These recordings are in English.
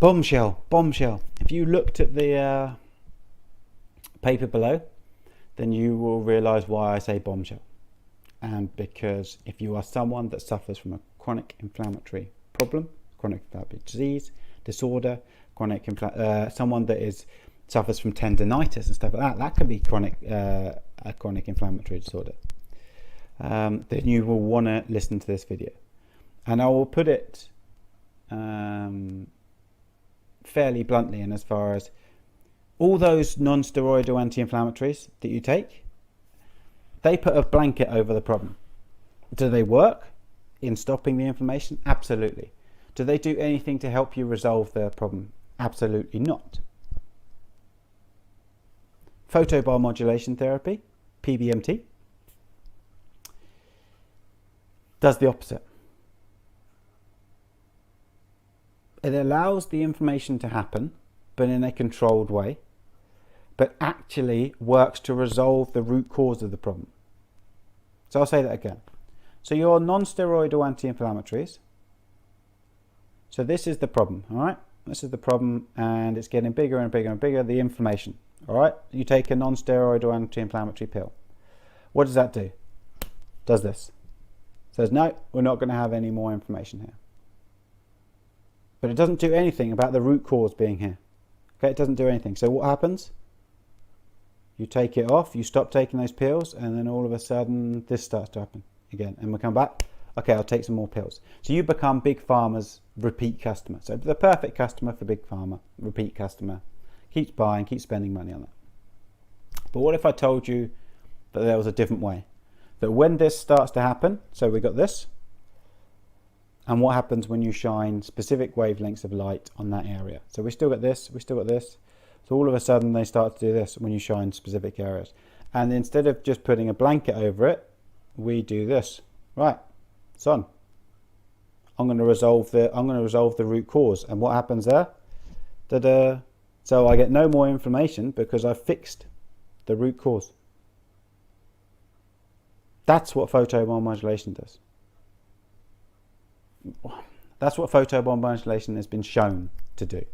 Bombshell, bombshell. If you looked at the paper below, then you will realise why I say bombshell. And because if you are someone that suffers from a chronic inflammatory problem, chronic inflammatory disease, disorder, someone that suffers from tendinitis and stuff like that, that can be a chronic inflammatory disorder, then you will want to listen to this video. And I will put it fairly bluntly, in as far as all those non-steroidal anti-inflammatories that you take, they put a blanket over the problem. Do they work in stopping the inflammation? Absolutely. Do they do anything to help you resolve the problem? Absolutely not. Photobiomodulation therapy, PBMT, does the opposite. It allows the inflammation to happen, but in a controlled way, but actually works to resolve the root cause of the problem. So I'll say that again. So your non-steroidal anti-inflammatories, so this is the problem, all right? This is the problem, and it's getting bigger and bigger and bigger, the inflammation, all right? You take a non-steroidal anti-inflammatory pill. What does that do? Does this. Says, no, we're not going to have any more inflammation here. But it doesn't do anything about the root cause being here. Okay, it doesn't do anything. So what happens? You take it off, you stop taking those pills, and then all of a sudden this starts to happen again. And we come back, okay, I'll take some more pills. So you become Big Pharma's repeat customer. So the perfect customer for Big Pharma, repeat customer, keeps buying, keeps spending money on that. But what if I told you that there was a different way? That when this starts to happen, so we got this, and what happens when you shine specific wavelengths of light on that area? So we still got this, we still got this. So all of a sudden they start to do this when you shine specific areas. And instead of just putting a blanket over it, we do this. Right, son, I'm going to resolve the root cause. And what happens there? Ta-da! So I get no more inflammation because I've fixed the root cause. That's what photobiomodulation does. That's what photobiomodulation has been shown to do.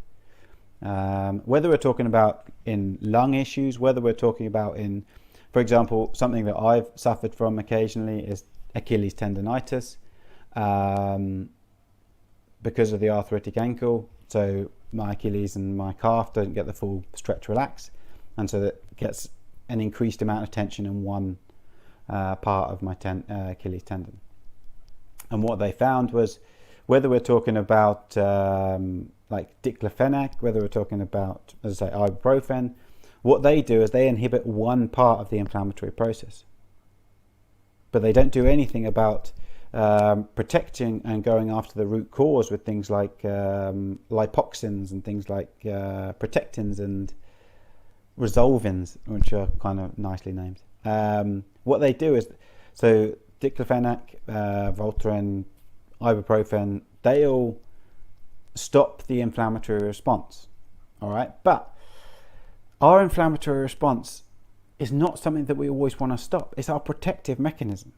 Whether we're talking about in lung issues, whether we're talking about in, for example, something that I've suffered from occasionally is Achilles tendinitis, because of the arthritic ankle. So my Achilles and my calf don't get the full stretch relax, and so that gets an increased amount of tension in one part of my Achilles tendon. And what they found was, whether we're talking about like diclofenac, whether we're talking about, as I say, ibuprofen, what they do is they inhibit one part of the inflammatory process. But they don't do anything about protecting and going after the root cause with things like lipoxins and things like protectins and resolvins, which are kind of nicely named. What they do is, so diclofenac, Voltaren, ibuprofen, they all stop the inflammatory response, all right? But our inflammatory response is not something that we always want to stop. It's our protective mechanism.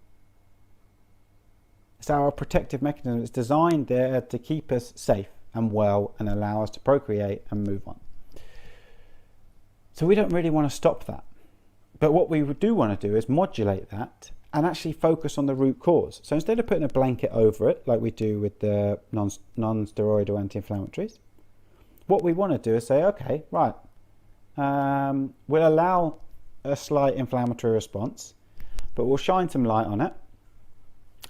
It's our protective mechanism. It's designed there to keep us safe and well and allow us to procreate and move on. So we don't really want to stop that. But what we do want to do is modulate that and actually focus on the root cause. So instead of putting a blanket over it, like we do with the non-steroidal anti-inflammatories, what we want to do is say, okay, right, we'll allow a slight inflammatory response, but we'll shine some light on it.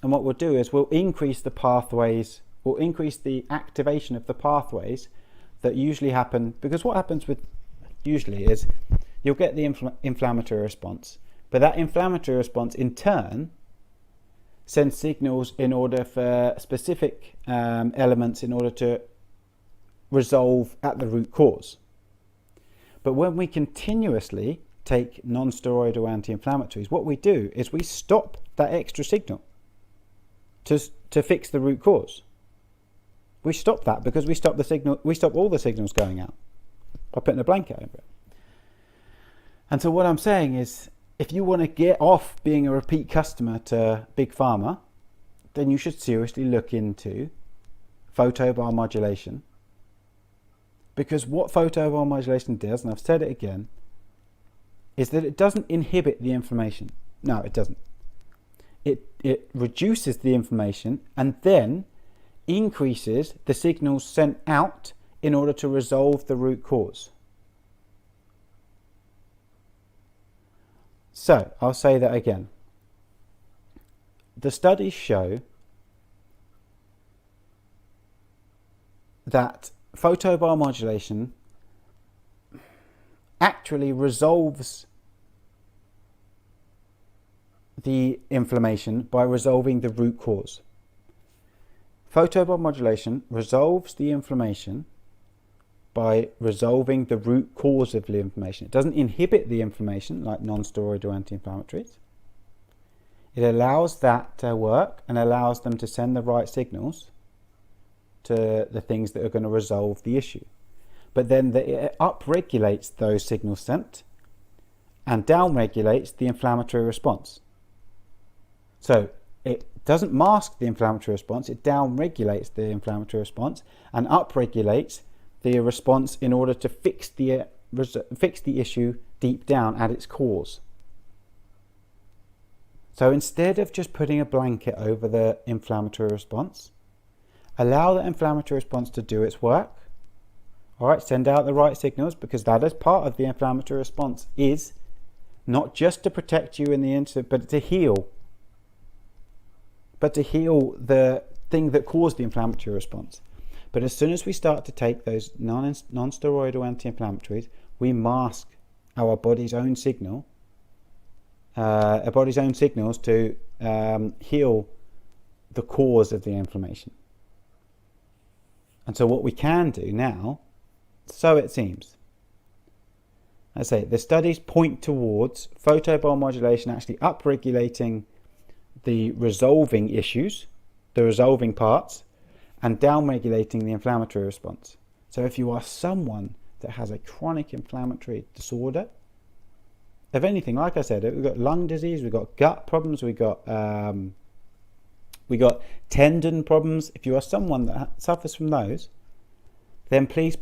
And what we'll do is we'll increase the pathways, we'll increase the activation of the pathways that usually happen, because what happens with usually is you'll get the inflammatory response, but that inflammatory response in turn sends signals in order for specific elements in order to resolve at the root cause. But when we continuously take non-steroidal anti-inflammatories, what we do is we stop that extra signal to fix the root cause. We stop that because we stop the signal, we stop all the signals going out by putting a blanket over it. And so what I'm saying is, if you want to get off being a repeat customer to Big Pharma, then you should seriously look into photobiomodulation Because what photobiomodulation does, and I've said it again, is that it doesn't inhibit the inflammation. No, it doesn't. It reduces the inflammation and then increases the signals sent out in order to resolve the root cause. So, I'll say that again. The studies show that photobiomodulation actually resolves the inflammation by resolving the root cause. Photobiomodulation resolves the inflammation by resolving the root cause of the inflammation. It doesn't inhibit the inflammation like non-steroidal anti-inflammatories. It allows that to work and allows them to send the right signals to the things that are going to resolve the issue. But then it upregulates those signals sent and downregulates the inflammatory response. So it doesn't mask the inflammatory response, it downregulates the inflammatory response and upregulates the response in order to fix the issue deep down at its cause. So instead of just putting a blanket over the inflammatory response, allow the inflammatory response to do its work. All right, send out the right signals, because that is part of the inflammatory response, is not just to protect you in the instant, but to heal. But to heal the thing that caused the inflammatory response. But as soon as we start to take those non-steroidal anti-inflammatories, we mask our body's own signal, to heal the cause of the inflammation. And so what we can do now, so it seems, I say the studies point towards photobiomodulation actually upregulating the resolving issues, the resolving parts, and downregulating the inflammatory response. So if you are someone that has a chronic inflammatory disorder of anything, like I said, we've got lung disease, we've got gut problems, we got tendon problems. If you are someone that suffers from those, then please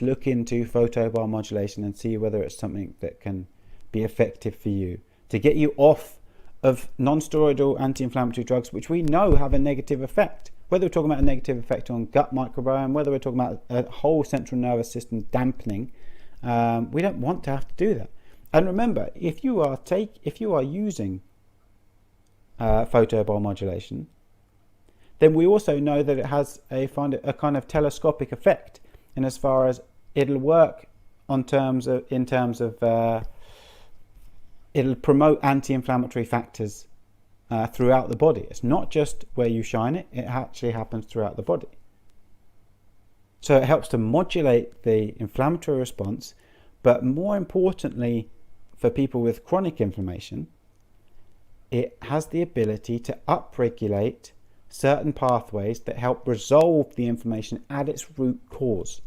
look into photobiomodulation and see whether it's something that can be effective for you to get you off of non-steroidal anti-inflammatory drugs, which we know have a negative effect. Whether we're talking about a negative effect on gut microbiome, whether we're talking about a whole central nervous system dampening, we don't want to have to do that. And remember, if you are using photobiomodulation, then we also know that it has a kind of telescopic effect, in as far as it'll work in terms of it'll promote anti-inflammatory factors throughout the body. It's not just where you shine it, it actually happens throughout the body. So it helps to modulate the inflammatory response, but more importantly, for people with chronic inflammation, it has the ability to upregulate certain pathways that help resolve the inflammation at its root cause.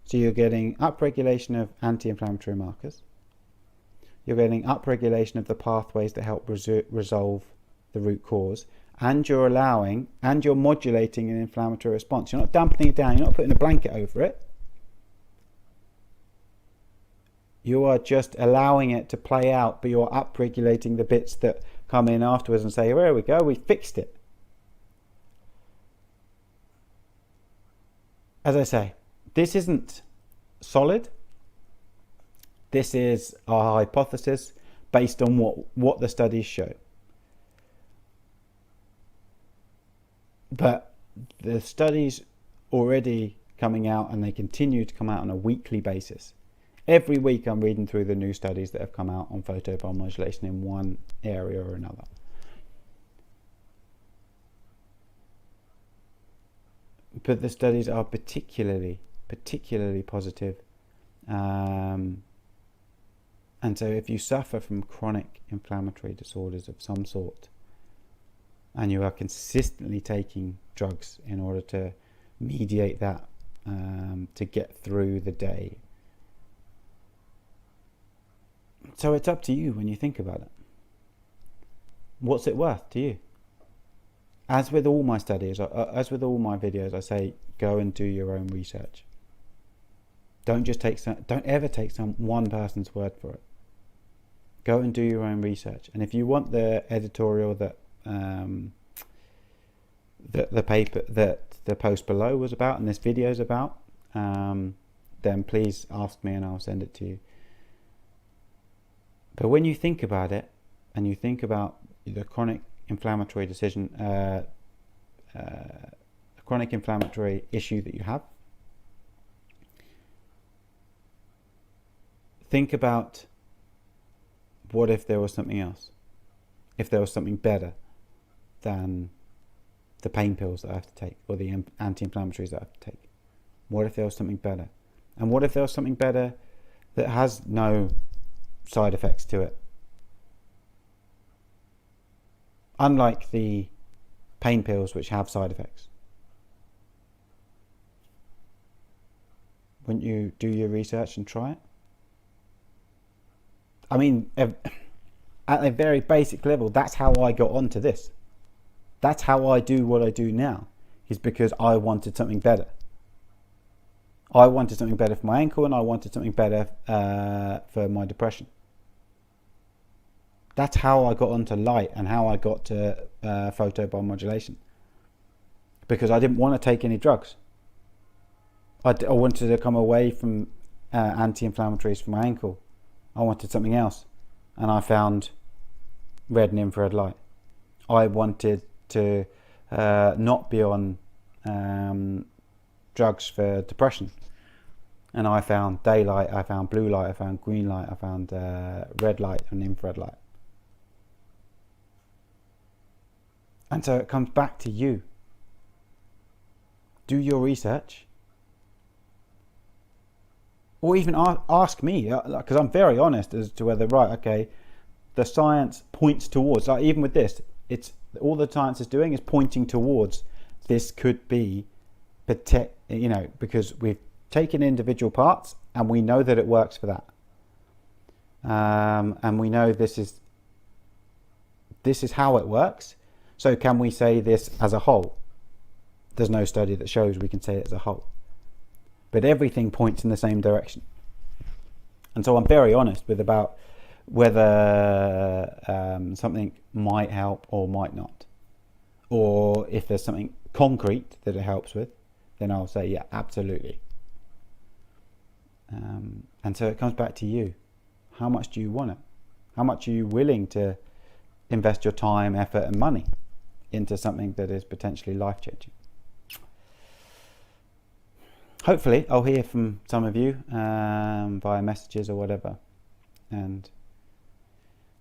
So you're getting upregulation of anti-inflammatory markers, you're getting upregulation of the pathways that help resolve the root cause, and you're modulating an inflammatory response. You're not dampening it down, you're not putting a blanket over it. You are just allowing it to play out, but you're upregulating the bits that come in afterwards and say, there we go, we fixed it. As I say, this isn't solid. This is our hypothesis based on what the studies show. But the studies already coming out, and they continue to come out on a weekly basis. Every week I'm reading through the new studies that have come out on photobiomodulation in one area or another. But the studies are particularly positive. And so if you suffer from chronic inflammatory disorders of some sort, and you are consistently taking drugs in order to mediate that, to get through the day. So it's up to you when you think about it. What's it worth to you? as with all my studies, as with all my videos, I say go and do your own research. Don't ever take some one person's word for it. Go and do your own research. And if you want the editorial that the paper that the post below was about and this video is about, then please ask me and I'll send it to you. But when you think about it, and you think about the chronic inflammatory chronic inflammatory issue that you have, think about, what if there was something else? If there was something better than the pain pills that I have to take, or the anti-inflammatories that I have to take? What if there was something better? And what if there was something better that has no side effects to it? Unlike the pain pills which have side effects. Wouldn't you do your research and try it? I mean, at a very basic level, that's how I got onto this. That's how I do what I do now, is because I wanted something better. I wanted something better for my ankle, and I wanted something better for my depression. That's how I got onto light and how I got to photobiomodulation. Because I didn't want to take any drugs. I wanted to come away from anti-inflammatories for my ankle. I wanted something else. And I found red and infrared light. I wanted to not be on drugs for depression. And I found daylight, I found blue light, I found green light, I found red light and infrared light. And so it comes back to you. Do your research. Or even ask me, because I'm very honest as to whether, right, okay, the science points towards, like even with this, it's all the science is doing is pointing towards this could be, because we've taken individual parts and we know that it works for that. And we know this is how it works. So can we say this as a whole? There's no study that shows we can say it as a whole. But everything points in the same direction. And so I'm very honest about whether something might help or might not. Or if there's something concrete that it helps with, then I'll say, yeah, absolutely. And so it comes back to you. How much do you want it? How much are you willing to invest your time, effort and money into something that is potentially life-changing? Hopefully I'll hear from some of you via messages or whatever, and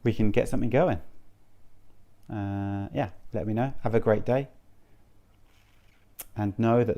we can get something going. Let me know. Have a great day, and know that